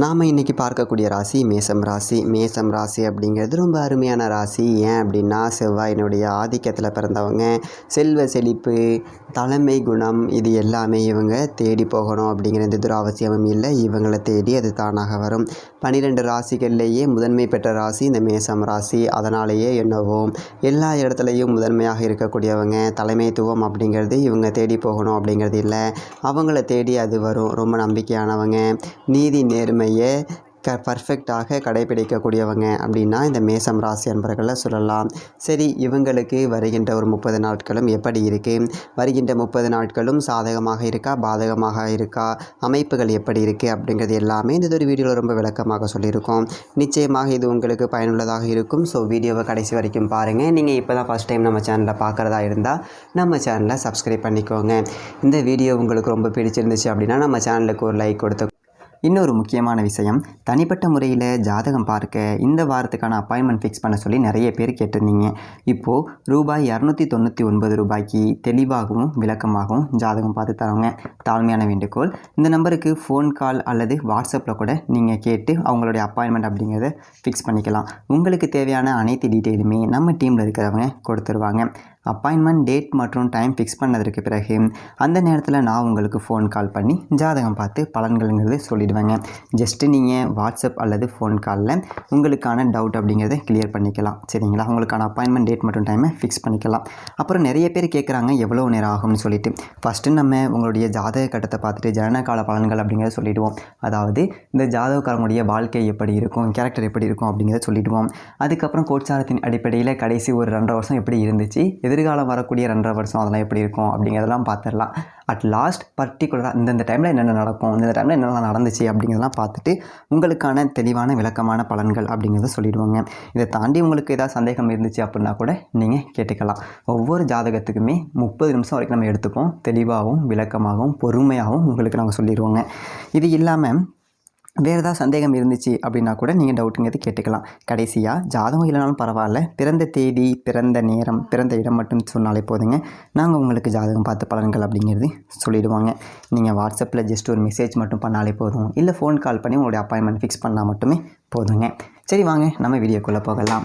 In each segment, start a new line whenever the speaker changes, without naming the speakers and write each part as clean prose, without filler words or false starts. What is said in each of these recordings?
நாம் இன்றைக்கி பார்க்கக்கூடிய ராசி மேசம் ராசி. மேசம் ராசி அப்படிங்கிறது ரொம்ப அருமையான ராசி. ஏன் அப்படின்னா, செவ்வாயினுடைய ஆதிக்கத்தில் பிறந்தவங்க. செல்வ செழிப்பு, தலைமை குணம், இது எல்லாமே இவங்க தேடி போகணும் அப்படிங்கிற எந்த ஒரு அவசியமும் இல்லை. இவங்களை தேடி அது தானாக வரும். 12 ராசிகள்லேயே முதன்மை பெற்ற ராசி இந்த மேசம் ராசி. அதனாலேயே என்னவோ எல்லா இடத்துலையும் முதன்மையாக இருக்கக்கூடியவங்க. தலைமைத்துவம் அப்படிங்கிறது இவங்க தேடி போகணும் அப்படிங்கிறது இல்லை, அவங்கள தேடி அது வரும். ரொம்ப நம்பிக்கையானவங்க, நீதி நேர்மையை பர்ஃபெக்டாக கடைபிடிக்கக்கூடியவங்க அப்படின்னா இந்த மேசம் ராசி அன்பர்களை சொல்லலாம். சரி, இவங்களுக்கு வருகின்ற ஒரு 30 நாட்களும் எப்படி இருக்குது, வருகின்ற 30 நாட்களும் சாதகமாக இருக்கா பாதகமாக இருக்கா, அமைப்புகள் எப்படி இருக்குது அப்படிங்கிறது எல்லாமே இந்த ஒரு வீடியோவில் ரொம்ப விளக்கமாக சொல்லியிருக்கோம். நிச்சயமாக இது உங்களுக்கு பயனுள்ளதாக இருக்கும். ஸோ வீடியோவை கடைசி வரைக்கும் பாருங்கள். நீங்கள் இப்போ தான் ஃபஸ்ட் டைம் நம்ம சேனலில் பார்க்குறதா இருந்தால் நம்ம சேனலை சப்ஸ்கிரைப் பண்ணிக்கோங்க. இந்த வீடியோ உங்களுக்கு ரொம்ப பிடிச்சிருந்துச்சு அப்படின்னா நம்ம சேனலுக்கு ஒரு லைக் கொடுத்து. இன்னொரு முக்கியமான விஷயம், தனிப்பட்ட முறையில் ஜாதகம் பார்க்க இந்த வாரத்துக்கான அப்பாயின்மெண்ட் ஃபிக்ஸ் பண்ண சொல்லி நிறைய பேர் கேட்டிருந்தீங்க. இப்போது ரூபாய் 299 தெளிவாகவும் விளக்கமாகவும் ஜாதகம் பார்த்து தரவங்க. தாழ்மையான வேண்டுகோள், இந்த நம்பருக்கு ஃபோன் கால் அல்லது வாட்ஸ்அப்பில் கூட நீங்கள் கேட்டு அவங்களுடைய அப்பாயின்மெண்ட் அப்படிங்கிறத ஃபிக்ஸ் பண்ணிக்கலாம். உங்களுக்கு தேவையான அனைத்து டீட்டெயிலுமே நம்ம டீமில் இருக்கிறவங்க கொடுத்துருவாங்க. அப்பாயின்மெண்ட் டேட் மற்றும் டைம் ஃபிக்ஸ் பண்ணதற்கு பிறகு அந்த நேரத்தில் நான் உங்களுக்கு ஃபோன் கால் பண்ணி ஜாதகம் பார்த்து பலன்கள்ங்கிறது சொல்லிடுவேங்க. ஜஸ்ட்டு நீங்கள் வாட்ஸ்அப் அல்லது ஃபோன் காலில் உங்களுக்கான டவுட் அப்படிங்கிறத கிளியர் பண்ணிக்கலாம். சரிங்களா? உங்களுக்கான அப்பாயின்மெண்ட் டேட் மற்றும் டைமை ஃபிக்ஸ் பண்ணிக்கலாம். அப்புறம் நிறைய பேர் கேட்குறாங்க எவ்வளோ நேரம் ஆகும்னு சொல்லிட்டு. ஃபஸ்ட்டு நம்ம உங்களுடைய ஜாதக கட்டத்தை பார்த்துட்டு ஜனனகால பலன்கள் அப்படிங்கிறத சொல்லிவிடுவோம். அதாவது இந்த ஜாதகக்காரங்களுடைய வாழ்க்கை எப்படி இருக்கும், கேரக்டர் எப்படி இருக்கும் அப்படிங்கிறத சொல்லிவிடுவோம். அதுக்கப்புறம் கோட்சாரத்தின் அடிப்படையில் கடைசி ஒரு 2.5 வருஷம் எப்படி இருந்துச்சு, எதிர்காலம் வரக்கூடிய 2.5 வருஷம் அதெல்லாம் எப்படி இருக்கும் அப்படிங்கிறதெல்லாம் பார்த்துடலாம். அட் லாஸ்ட் பர்டிகுலராக இந்தந்த டைமில் என்னென்ன நடக்கும், இந்த டைமில் என்னென்ன நடந்துச்சு அப்படிங்கிறதெல்லாம் பார்த்துட்டு உங்களுக்கான தெளிவான விளக்கமான பலன்கள் அப்படிங்கிறத சொல்லிடுவாங்க. இதை தாண்டி உங்களுக்கு ஏதாவது சந்தேகம் இருந்துச்சு அப்படின்னா கூட நீங்கள் கேட்டுக்கலாம். ஒவ்வொரு ஜாதகத்துக்குமே 30 நிமிஷம் வரைக்கும் நம்ம எடுத்துப்போம். தெளிவாகவும் விளக்கமாகவும் பொறுமையாகவும் உங்களுக்கு நாங்கள் சொல்லிடுவோங்க. இது இல்லாமல் வேறு ஏதாவது சந்தேகம் இருந்துச்சு அப்படின்னா கூட நீங்கள் டவுட்டுங்கிறது கேட்டுக்கலாம். கடைசியாக ஜாதகம் இல்லைனாலும் பரவாயில்ல, பிறந்த தேதி, பிறந்த நேரம், பிறந்த இடம் மட்டும் சொன்னாலே போதுங்க. நாங்கள் உங்களுக்கு ஜாதகம் பார்த்து பலன்கள் அப்படிங்கிறது சொல்லிவிடுவாங்க. நீங்கள் வாட்ஸ்அப்பில் ஜஸ்ட் ஒரு மெசேஜ் மட்டும் பண்ணாலே போதும், இல்லை ஃபோன் கால் பண்ணி உங்களுடைய அப்பாயின்மெண்ட் ஃபிக்ஸ் பண்ணால் மட்டுமே போதுங்க. சரி, வாங்க நம்ம வீடியோக்குள்ளே போகலாம்.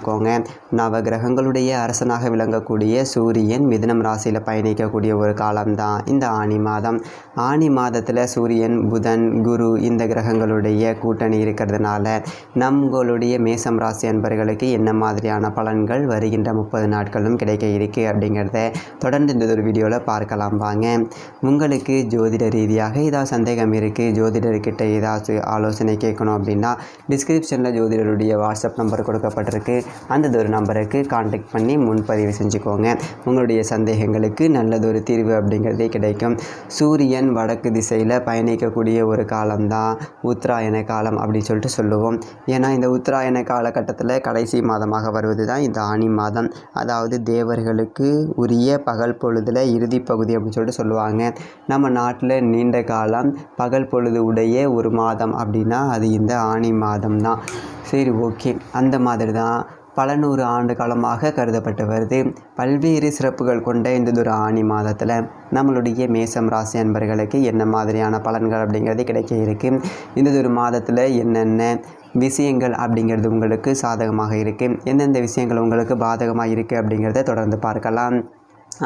நவகிரகங்களுடைய அரசனாக விளங்கக்கூடிய சூரியன் மிதுனம் ராசியில் பயணிக்கக்கூடிய ஒரு காலம்தான் இந்த ஆனி மாதம். ஆனி மாதத்தில் சூரியன், புதன், குரு இந்த கிரகங்களுடைய கூட்டணி இருக்கிறதுனால நம்மளுடைய மேசம் ராசி அன்பர்களுக்கு என்ன மாதிரியான பலன்கள் வருகின்ற 30 நாட்களும் கிடைக்க இருக்குது அப்படிங்கிறத தொடர்ந்து இந்த ஒரு வீடியோவில் பார்க்கலாம். வாங்க. உங்களுக்கு ஜோதிட ரீதியாக ஏதாவது சந்தேகம் இருக்குது, ஜோதிடர்கிட்ட ஏதாவது ஆலோசனை கேட்கணும் அப்படின்னா டிஸ்கிரிப்ஷனில் ஜோதிடருடைய வாட்ஸ்அப் நம்பர் கொடுக்கப்பட்டிருக்கு. அந்த ஒரு நம்பருக்கு கான்டாக்ட் பண்ணி முன்பதிவு செஞ்சுக்கோங்க. உங்களுடைய சந்தேகங்களுக்கு நல்லதொரு தீர்வு அப்படிங்கிறதே கிடைக்கும். சூரியன் வடக்கு திசையில் பயணிக்கக்கூடிய ஒரு காலம்தான் உத்தராயண காலம் அப்படின்னு சொல்லிட்டு சொல்லுவோம். ஏன்னா இந்த உத்தராயண காலகட்டத்தில் கடைசி மாதமாக வருவது தான் இந்த ஆனி மாதம். அதாவது தேவர்களுக்கு உரிய பகல் பொழுதில் இறுதி பகுதி அப்படின்னு சொல்லிட்டு சொல்லுவாங்க. நம்ம நாட்டில் நீண்ட காலம் பகல் பொழுது உடைய ஒரு மாதம் அப்படின்னா அது இந்த ஆனி மாதம் தான். சரி, ஓகே. அந்த மாதிரி தான் பல 100 ஆண்டு காலமாக கருதப்பட்டு வருது. பல்வேறு சிறப்புகள் கொண்ட இந்த ஒரு ஆனி மாதத்தில் நம்மளுடைய மேசம் ராசி அன்பர்களுக்கு என்ன மாதிரியான பலன்கள் அப்படிங்கிறது கிடைக்க இருக்குது, இந்த ஒரு மாதத்தில் என்னென்ன விஷயங்கள் அப்படிங்கிறது உங்களுக்கு சாதகமாக இருக்குது, எந்தெந்த விஷயங்கள் உங்களுக்கு பாதகமாக இருக்குது அப்படிங்கிறத தொடர்ந்து பார்க்கலாம்.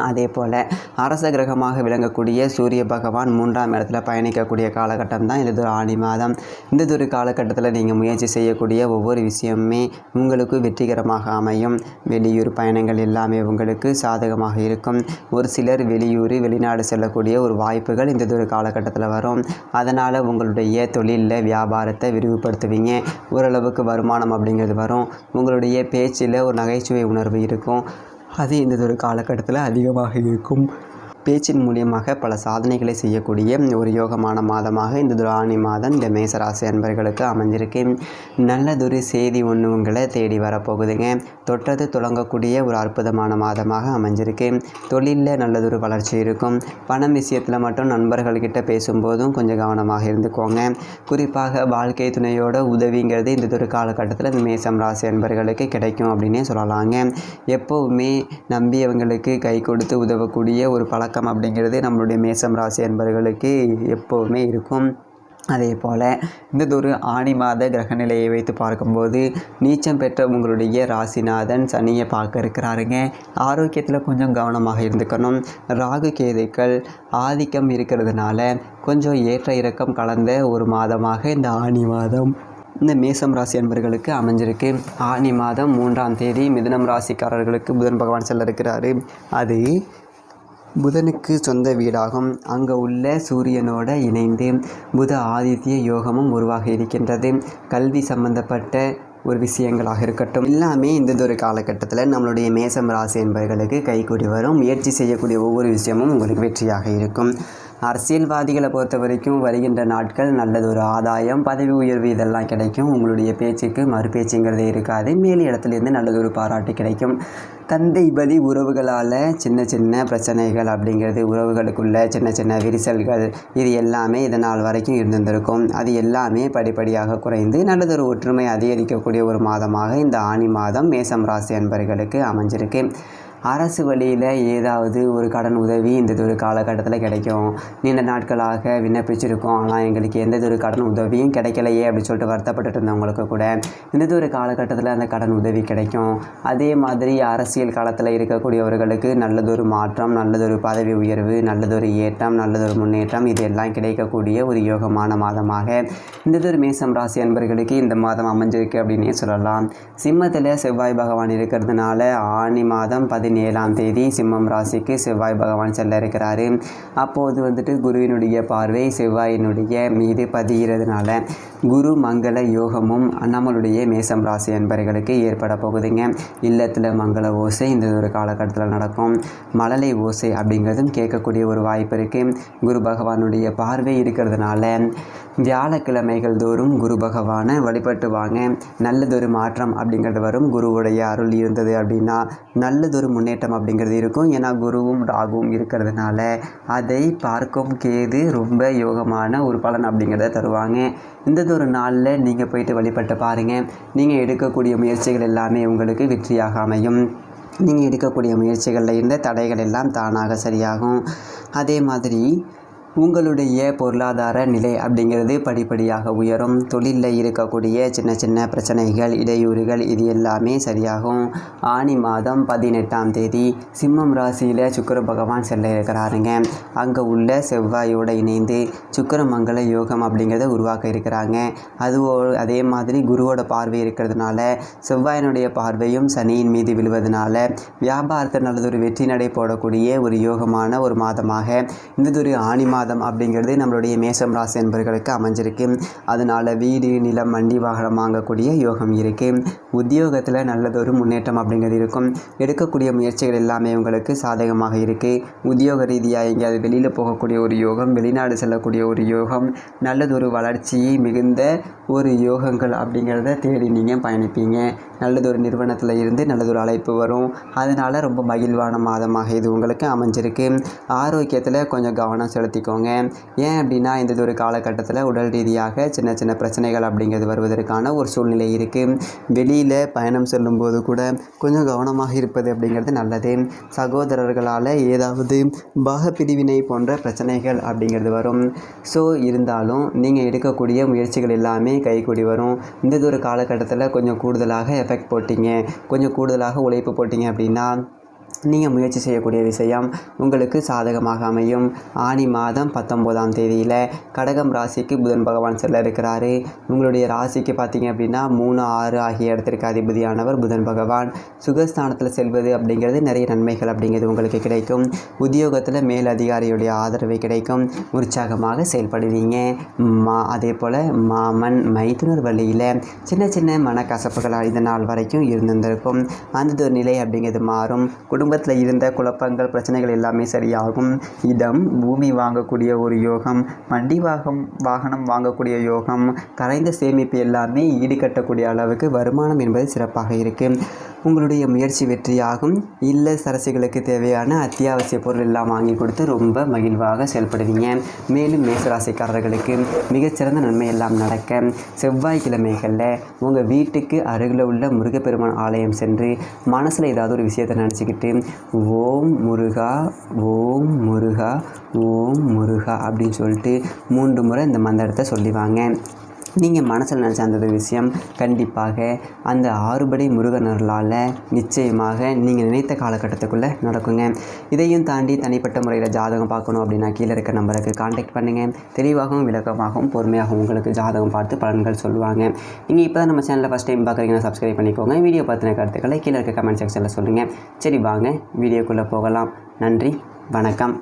அதே போல் அரச கிரகமாக விளங்கக்கூடிய சூரிய பகவான் 3ஆம் இடத்துல பயணிக்கக்கூடிய காலகட்டம் தான் இந்த ஒரு ஆனி மாதம். இந்த ஒரு காலகட்டத்தில் நீங்கள் முயற்சி செய்யக்கூடிய ஒவ்வொரு விஷயமுமே உங்களுக்கு வெற்றிகரமாக அமையும். வெளியூர் பயணங்கள் எல்லாமே உங்களுக்கு சாதகமாக இருக்கும். ஒரு சிலர் வெளியூர், வெளிநாடு செல்லக்கூடிய ஒரு வாய்ப்புகள் இந்த ஒரு காலகட்டத்தில் வரும். அதனால் உங்களுடைய தொழிலில் வியாபாரத்தை விரிவுபடுத்துவீங்க. ஓரளவுக்கு வருமானம் அப்படிங்கிறது வரும். உங்களுடைய பேச்சில் ஒரு நகைச்சுவை உணர்வு இருக்கும். அது இந்த ஒரு காலகட்டத்தில் அதிகமாக இருக்கும். பேச்சின் மூலியமாக பல சாதனைகளை செய்யக்கூடிய ஒரு யோகமான மாதமாக இந்த ஒரு ஆனி மாதம் இந்த மேசராசி அன்பர்களுக்கு அமைஞ்சிருக்கு. நல்லதொரு செய்தி ஒன்று உங்களை தேடி வரப்போகுதுங்க. தொட்டது தொடங்கக்கூடிய ஒரு அற்புதமான மாதமாக அமைஞ்சிருக்கு. தொழிலில் நல்லதொரு வளர்ச்சி இருக்கும். பணம் விஷயத்தில் மட்டும் நண்பர்கள்கிட்ட பேசும்போதும் கொஞ்சம் கவனமாக இருந்துக்கோங்க. குறிப்பாக வாழ்க்கை துணையோட உதவிங்கிறது இந்த ஒரு காலகட்டத்தில் இந்த மேசம் ராசி அன்பர்களுக்கு கிடைக்கும் அப்படின்னே சொல்லலாங்க. எப்போவுமே நம்பியவங்களுக்கு கை கொடுத்து உதவக்கூடிய ஒரு பழக்கம் அப்படிங்கிறது நம்மளுடைய மேசம் ராசி அன்பர்களுக்கு எப்போவுமே இருக்கும். அதே போல் இந்ததொரு ஆணி மாத கிரகநிலையை வைத்து பார்க்கும்போது நீச்சம் பெற்ற உங்களுடைய ராசிநாதன் சனியை பார்க்க இருக்கிறாருங்க. ஆரோக்கியத்தில் கொஞ்சம் கவனமாக இருந்துக்கணும். ராகு கேதுக்கள் ஆதிக்கம் இருக்கிறதுனால கொஞ்சம் ஏற்ற இறக்கம் கலந்த ஒரு மாதமாக இந்த ஆணி மாதம் இந்த மேசம் ராசி அன்பர்களுக்கு அமைஞ்சிருக்கு. ஆணி மாதம் 3ஆம் தேதி மிதுனம் ராசிக்காரர்களுக்கு புதன் பகவான் செல்ல இருக்கிறாரு. அது புதனுக்கு சொந்த வீடாகும். அங்கே உள்ள சூரியனோட இணைந்து புத ஆதித்ய யோகமும் உருவாக இருக்கின்றது. கல்வி சம்பந்தப்பட்ட ஒரு விஷயங்களாக இருக்கட்டும் எல்லாமே இந்ததொரு காலகட்டத்தில் நம்மளுடைய மேசம் ராசி என்பவர்களுக்கு கைகூடி வரும். முயற்சி செய்யக்கூடிய ஒவ்வொரு விஷயமும் உங்களுக்கு வெற்றியாக இருக்கும். அரசியல்வாதிகளை பொறுத்த வரைக்கும் வருகின்ற நாட்கள் நல்லதொரு ஆதாயம், பதவி உயர்வு இதெல்லாம் கிடைக்கும். உங்களுடைய பேச்சுக்கு மறுபேச்சுங்கிறதே இருக்காது. மேல் இடத்துலேருந்து நல்லதொரு பாராட்டு கிடைக்கும். தந்தை வழி உறவுகளால் சின்ன சின்ன பிரச்சனைகள் அப்படிங்கிறது, உறவுகளுக்குள்ள சின்ன சின்ன விரிசல்கள், இது எல்லாமே இதனால் வரைக்கும் இருந்திருக்கும். அது எல்லாமே படிப்படியாக குறைந்து நல்லதொரு ஒற்றுமை அதிகரிக்கக்கூடிய ஒரு மாதமாக இந்த ஆணி மாதம் மேசம் ராசி அன்பர்களுக்கு அமைஞ்சிருக்கு. அரசு வழியில் ஏதாவது ஒரு கடன் உதவி இந்த ஒரு காலகட்டத்தில் கிடைக்கும். நீண்ட நாட்களாக விண்ணப்பிச்சிருக்கோம், ஆனால் எங்களுக்கு எந்த ஒரு கடன் உதவியும் கிடைக்கலையே அப்படின்னு சொல்லிட்டு வருத்தப்பட்டு இருந்தவங்களுக்கு கூட இந்த ஒரு காலகட்டத்தில் அந்த கடன் உதவி கிடைக்கும். அதே மாதிரி அரசியல் காலத்தில் இருக்கக்கூடியவர்களுக்கு நல்லதொரு மாற்றம், நல்லதொரு பதவி உயர்வு, நல்லதொரு ஏற்றம், நல்லதொரு முன்னேற்றம் இது எல்லாம் கிடைக்கக்கூடிய ஒரு யோகமான மாதமாக இந்த ஒரு மேசம் ராசி அன்பர்களுக்கு இந்த மாதம் அமைஞ்சிருக்கு அப்படின்னே சொல்லலாம். சிம்மத்தில் செவ்வாய் பகவான் இருக்கிறதுனால ஆணி மாதம் 17ஆம் தேதி சிம்மம் ராசிக்கு செவ்வாய் பகவான் செல்ல இருக்கிறாரு. அப்போது வந்துட்டு குருவினுடைய பார்வை செவ்வாயினுடைய மீது பதிகிறதுனால குரு மங்கள யோகமும் நம்மளுடைய மேசம் ராசி அன்பர்களுக்கு ஏற்பட போகுதுங்க. இல்லத்தில் மங்கள ஓசை இந்த ஒரு காலகட்டத்தில் நடக்கும். மழலை ஓசை அப்படிங்கிறதும் கேட்கக்கூடிய ஒரு வாய்ப்பு இருக்குது. குரு பகவானுடைய பார்வை இருக்கிறதுனால வியாழக்கிழமைகள் தோறும் குரு பகவானை வழிபட்டு வாங்க. நல்லதொரு மாற்றம் அப்படிங்கிறது வரும். குருவுடைய அருள் இருந்தது அப்படின்னா நல்லதொரு முன்னேற்றம் அப்படிங்கிறது இருக்கும். ஏன்னா குருவும் ராகுவும் இருக்கிறதுனால அதை பார்க்கும் கேது ரொம்ப யோகமான ஒரு பலன் அப்படிங்கிறத தருவாங்க. இந்த ஒரு நாளில் நீங்கள் போயிட்டு வழிபட்டு பாருங்கள். நீங்கள் எடுக்கக்கூடிய முயற்சிகள் எல்லாமே உங்களுக்கு வெற்றியாக அமையும். நீங்கள் எடுக்கக்கூடிய முயற்சிகளில் இருந்த தடைகள் எல்லாம் தானாக சரியாகும். அதே மாதிரி உங்களுடைய பொருளாதார நிலை அப்படிங்கிறது படிப்படியாக உயரும். தொழிலில் இருக்கக்கூடிய சின்ன சின்ன பிரச்சனைகள், இடையூறுகள் இது எல்லாமே சரியாகும். ஆணி மாதம் 18ஆம் தேதி சிம்மம் ராசியில் சுக்கிர பகவான் செல்ல இருக்கிறாருங்க. அங்கே உள்ள செவ்வாயோடு இணைந்து சுக்கிரமங்கல யோகம் அப்படிங்கிறத உருவாக்க இருக்கிறாங்க. அதே மாதிரி குருவோட பார்வை இருக்கிறதுனால செவ்வாயினுடைய பார்வையும் சனியின் மீது விழுவதனால வியாபாரத்தில் நல்லதொரு வெற்றி நடை போடக்கூடிய ஒரு யோகமான ஒரு மாதமாக இந்த ஆணி மாதம் அப்படிங்கிறது நம்மளுடைய மேசம் ராசி என்பவர்களுக்கு அமைஞ்சிருக்கு. அதனால் வீடு, நிலம், வண்டி, வாகனம் வாங்கக்கூடிய யோகம் இருக்குது. உத்தியோகத்தில் நல்லதொரு முன்னேற்றம் அப்படிங்கிறது இருக்கும். எடுக்கக்கூடிய முயற்சிகள் எல்லாமே உங்களுக்கு சாதகமாக இருக்குது. உத்தியோக ரீதியாக எங்கேயாவது வெளியில் போகக்கூடிய ஒரு யோகம், வெளிநாடு செல்லக்கூடிய ஒரு யோகம், நல்லதொரு வளர்ச்சியை மிகுந்த ஒரு யோகங்கள் அப்படிங்கிறத தேடி நீங்கள் பயணிப்பீங்க. நல்லதொரு நிறுவனத்தில் இருந்து நல்லதொரு அழைப்பு வரும். அதனால் ரொம்ப மகிழ்வான மாதமாக இது உங்களுக்கு அமைஞ்சிருக்கு. ஆரோக்கியத்தில் கொஞ்சம் கவனம் செலுத்திக்கோங்க. ஏன் அப்படின்னா இந்த ஒரு காலகட்டத்தில் உடல் ரீதியாக சின்ன சின்ன பிரச்சனைகள் அப்படிங்கிறது வருவதற்கான ஒரு சூழ்நிலை இருக்குது. வெளியில் பயணம் செல்லும்போது கூட கொஞ்சம் கவனமாக இருப்பது அப்படிங்கிறது நல்லது. சகோதரர்களால் ஏதாவது பாகப்பிரிவினை போன்ற பிரச்சனைகள் அப்படிங்கிறது வரும். ஸோ இருந்தாலும் நீங்கள் எடுக்கக்கூடிய முயற்சிகள் எல்லாமே கைகூடி வரும். இந்த ஒரு காலகட்டத்தில் கொஞ்சம் கூடுதலாக எஃபெக்ட் போட்டிங்க, கொஞ்சம் கூடுதலாக உழைப்பு போட்டிங்க அப்படின்னா நீங்கள் முயற்சி செய்யக்கூடிய விஷயம் உங்களுக்கு சாதகமாக அமையும். ஆணி மாதம் 19ஆம் தேதியில் கடகம் ராசிக்கு புதன் பகவான் செல்ல இருக்கிறாரு. உங்களுடைய ராசிக்கு பார்த்தீங்க அப்படின்னா 3, 6 ஆகிய இடத்திற்கு அதிபதியானவர் புதன் பகவான். சுகஸ்தானத்தில் செல்வது அப்படிங்கிறது நிறைய நன்மைகள் அப்படிங்கிறது உங்களுக்கு கிடைக்கும். உத்தியோகத்தில் மேல் அதிகாரியுடைய ஆதரவு கிடைக்கும். உற்சாகமாக செயல்படுவீங்க. அதே போல் மாமன் மைத்துனர் வழியில் சின்ன சின்ன மனக்கசப்புகள் இந்த நாள் வரைக்கும் இருந்திருக்கும். அந்த ஒரு நிலை அப்படிங்கிறது மாறும். குடும்பத்தில் இருந்த குழப்பங்கள், பிரச்சனைகள் எல்லாமே சரியாகும். இடம், பூமி வாங்கக்கூடிய ஒரு யோகம், வண்டி வாகனம் வாங்கக்கூடிய யோகம், கரைந்த சேமிப்பு எல்லாமே ஈடுகட்டக்கூடிய அளவுக்கு வருமானம் என்பது சிறப்பாக இருக்குது. உங்களுடைய முயற்சி வெற்றியாகும். இல்லத்தரசிகளுக்கு தேவையான அத்தியாவசிய பொருள் எல்லாம் வாங்கி கொடுத்து ரொம்ப மகிழ்வாக செயல்படுவீங்க. மேலும் மேசராசிக்காரர்களுக்கு மிகச்சிறந்த நன்மை எல்லாம் நடக்க செவ்வாய்க்கிழமைகளில் உங்கள் வீட்டுக்கு அருகில் உள்ள முருகப்பெருமான் ஆலயம் சென்று மனசில் ஏதாவது ஒரு விஷயத்தை நினச்சிக்கிட்டு ஓம் முருகா ஓம் முருகா ஓம் முருகா அப்படின்னு சொல்லிட்டு 3 முறை இந்த மந்திரத்தை சொல்லிவாங்க. நீங்கள் மனசில் நினச்ச அந்த விஷயம் கண்டிப்பாக அந்த 6 படை முருகனர்களால் நிச்சயமாக நீங்கள் நினைத்த காலகட்டத்துக்குள்ளே நடக்குங்க. இதையும் தாண்டி தனிப்பட்ட முறையில் ஜாதகம் பார்க்கணும் அப்படின்னா கீழே இருக்க நம்பருக்கு காண்டாக்ட் பண்ணுங்கள். தெளிவாகவும் விளக்கமாகவும் பொறுமையாகவும் உங்களுக்கு ஜாதகம் பார்த்து பலன்கள் சொல்லுவாங்க. நீங்கள் இப்போ தான் நம்ம சேனலில் ஃபஸ்ட் டைம் பார்க்குறீங்கன்னா சப்ஸ்கிரைப் பண்ணிக்கோங்க. வீடியோ பார்த்தின கருத்துக்களை கீழே இருக்க கமெண்ட் செக்ஷனில் சொல்லுங்கள். சரி வாங்க வீடியோக்குள்ளே போகலாம். நன்றி, வணக்கம்.